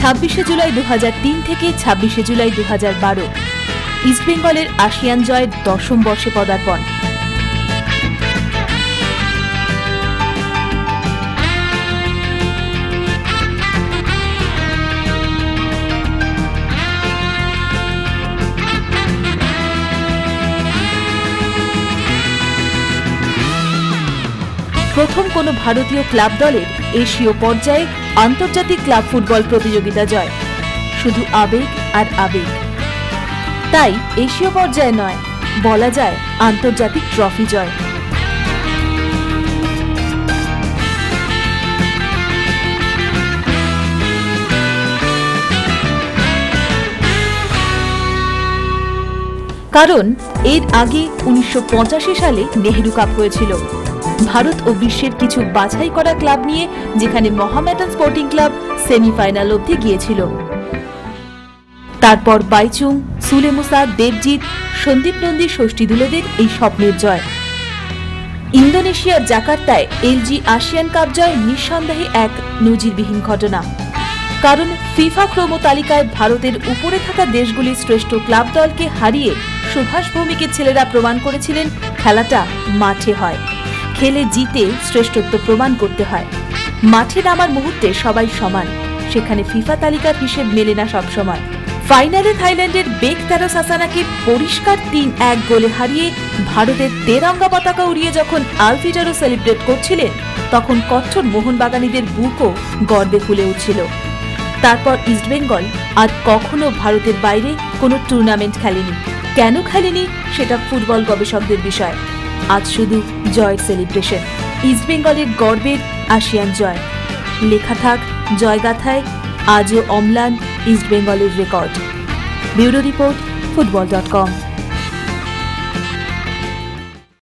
26শে জুলাই 2003 থেকে 26শে জুলাই 2012 ইস্টবেঙ্গলের আসিয়ান জয়ের 10ম বর্ষে পদার্পণ। প্রথম কোনো ভারতীয় ক্লাব দলের এশীয় পর্যায়ে আন্তর্জাতিক ক্লাব ফুটবল প্রতিযোগিতা জয়। শুধু আবেগ আর আবেগ। তাই এশীয় পর্যায়ে নয়, বলা যায় আন্তর্জাতিক ট্রফি জয়। কারণ এর আগে 1985 সালে নেহেরু কাপ হয়েছিল ভারত ও বিশ্বের কিছু বাছাই করা ক্লাব নিয়ে, যেখানে মোহামেডান স্পোর্টিং ক্লাব সেমিফাইনাল অবধি গিয়েছিল। তারপর বাইচুং, সুলে মুসা, দেবজিৎ, সন্দীপ নন্দী, ষষ্ঠীদুলেদের এই স্বপ্নের জয়। ইন্দোনেশিয়ার জাকার্তায় এলজি আসিয়ান কাপ জয় নিঃসন্দেহে এক নজিরবিহীন ঘটনা। কারণ ফিফা ক্রম তালিকায় ভারতের উপরে থাকা দেশগুলির শ্রেষ্ঠ ক্লাব দলকে হারিয়ে সুভাষ ভৌমিকের ছেলেরা প্রমাণ করেছিলেন খেলাটা মাঠে হয়, খেলে জিতে শ্রেষ্ঠত্ব প্রমাণ করতে হয়। মাঠে নামার মুহূর্তে সবাই সমান, সেখানে ফিফা তালিকার হিসেব মেলে না সবসময়। ফাইনালে থাইল্যান্ডের বেকতারো সাসানাকে পরিষ্কার 3-1 গোলে হারিয়ে ভারতের তেরঙ্গা পতাকা উড়িয়ে যখন আলভিটারো সেলিব্রেট করছিলেন, তখন কচ্ছর মোহনবাগানীদের বুকও গর্বে ফুলে উঠছিল। তারপর ইস্টবেঙ্গল আর কখনো ভারতের বাইরে কোনো টুর্নামেন্ট খেলেনি। কেন খেলেনি সেটা ফুটবল গবেষকদের বিষয়। আজ শুধু জয়ের সেলিব্রেশন। ইস্টবেঙ্গলের গর্বের আসিয়ান জয়। লেখা থাক জয়গাথায়, আজও অম্লান ইস্টবেঙ্গলের রেকর্ড। Bureau report, football.com।